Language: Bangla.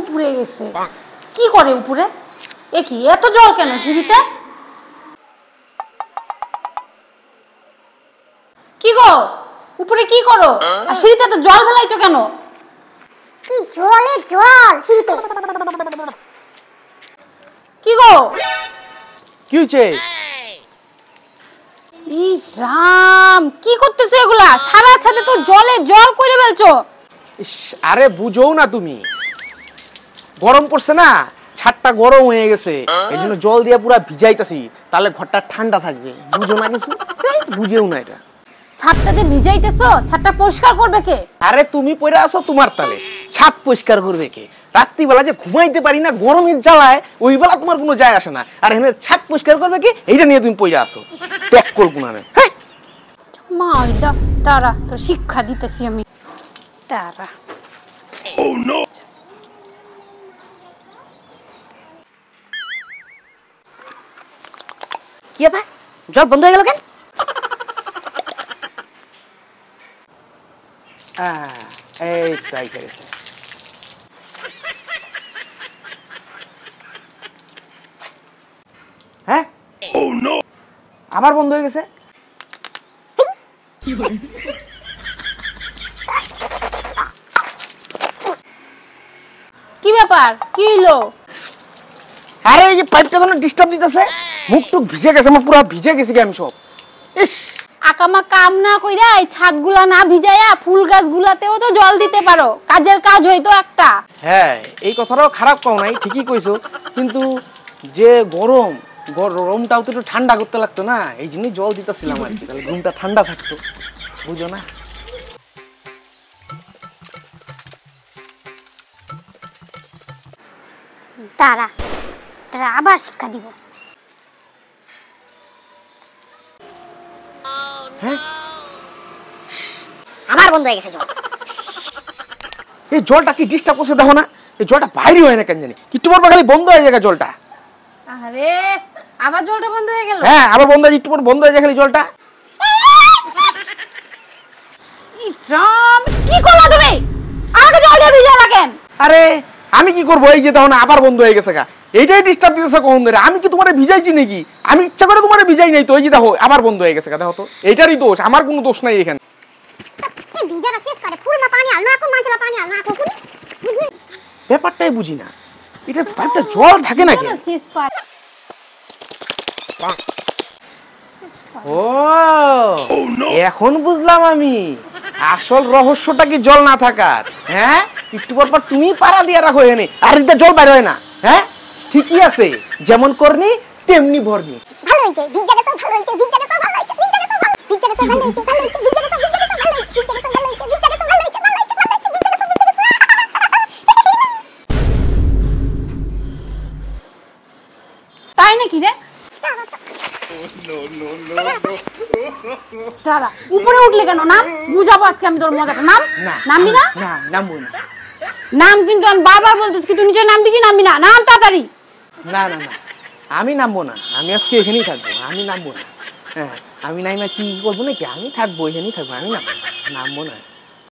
উপরে গেছে। কি করে উপরে? এ কি এত জল কেন সিঁড়িতে? কি গো উপরে কি করো? আর সিঁড়িতে তো জল ফেলাইছো কেন? কি জলে জল সিঁড়িতে। কি গো? কি হয়েছে? ইস রাম, কি করতেছো এগুলা? সারা ছাদে তো জলে জল করে ফেলছো। আরে বুঝো না তুমি, গরম পড়ছে না, ছাদটা গরম হয়ে গেছে, এই জন্য জল দিয়ে পুরো ভিজাইতেছি, তাহলে ঘরটা ঠান্ডা থাকবে। বুঝো না কিছু? বুঝেও না এটা। ছাদটা যে ভিজাইতেছো, ছাদটা পরিষ্কার করবে কে? আরে তুমি পড়ে আসো তোমার তালে, ছাদ পরিষ্কার করবে কে? রাত্রিবেলা যে ঘুমাইতে পারি না গরমের জ্বালায়, ওই বেলা তোমার কোনো যায় আসে না, আর এখানে ছাদ পরিষ্কার করবে কি? এইটা নিয়ে তুমি পড়ে আসো। ত্যাগ করবো না। মা তারা তো শিক্ষা দিতেছি আমি। তারা কি ব্যাপার, জল বন্ধ হয়ে গেল কেন? এই তাই করেছে। হ্যাঁ আবার বন্ধ হয়ে গেছে। কি ব্যাপার? কি হইলো? আরে এই যে পাইপটা যেন ডিস্টার্ব দিতেছে, মুখ টুক ভিজে গেছে, আমার পুরো ভিজে গেছি আমি সব। ইস, আকামা কাম না কইরা এই ছাদগুলা না ভিজাইয়া ফুল গাছগুলাতেও তো জল দিতে পারো, কাজের কাজ হইতো একটা। হ্যাঁ এই কথাটাও খারাপ কও নাই, ঠিকই কইছো, কিন্তু যে গরমটাও তো একটু ঠান্ডা করতে লাগতো না, এই জন্যই জল দিতেছিলাম আর কি, তাহলে ঘুমটা ঠান্ডা থাকতো। বুঝো না? তারা আবার শিক্ষা দিব। হ্যাঁ আমার বন্ধ হয়ে গেছে জল। এই জলটা কি ডিস্টার্ব করছে দেখো না, এই জলটা বাইরে হয় না কেন জানি, একটু পর খালি বন্ধ হয়ে যায় জলটা। আরে আবার জলটা বন্ধ হয়ে গেল? হ্যাঁ আবার বন্ধ হয়ে যায়, একটু পর বন্ধ হয়ে যায় খালি জলটা। রাম, কি করলা তুমি? আমাকে জল দিয়ে ভিজালা কেন? আরে আমি কি করবো, এই যে দেখো না আবার বন্ধ হয়ে গেছে গা, এইটাই ডিস্টার্ব দিতেছে কখন ধরে। আমি কি তোমারে ভিজাইছি নাকি? আমি ইচ্ছা করে তোমারে ভিজাই নাই তো, এই যে দেখো আবার বন্ধ হয়ে গেছে গা, দেখো তো এইটারই দোষ, আমার কোনো দোষ নাই এখানে। এই ভিজাটা শেষ করে ফুল না পানি আলো এখন মাছলা পানি আলো এখন কোনি ব্যাপারটাই বুঝি না, এটা পাইপটা জল থাকে না কেন? শেষ পার। ও এখন বুঝলাম আমি আসল রহস্যটা কি জল না থাকার। হ্যাঁ একটু পর পর তুমি পাড়া দিয়ে রাখো এখানে, আর এটা জল বাইরে হয় না। হ্যাঁ ঠিকই আছে, যেমন করনি তেমনি ভরনি। ভালো হইছে ভিজাটা তো ভালো হইছে ভিজাটা তো ভালো হইছে ভিজাটা তো ভালো ভিজাটা তো ভালো হইছে ভালো হইছে ভিজাটা তো ভালো হইছে ভিজাটা তো ভালো হইছে ভিজাটা তো ভালো হইছে ভালো হইছে ভালো হইছে ভিজাটা তো তাই নাকি রে? তারা উপরে উঠলে কেন? নাম বুঝাবো আজকে আমি তোর মজাটা। নাম নামবি না? না নামবো না। নাম কিন্তু আমি বারবার বলতেছি কি তুই নিচে নামবি কি নামবি না? নাম তাড়াতাড়ি। না না না আমি নামবো না, আমি আজকে এখানেই থাকবো, আমি নামবো না। হ্যাঁ আমি নাই না কি করবো নাকি, আমি থাকবো এখানেই থাকবো, আমি নামবো না।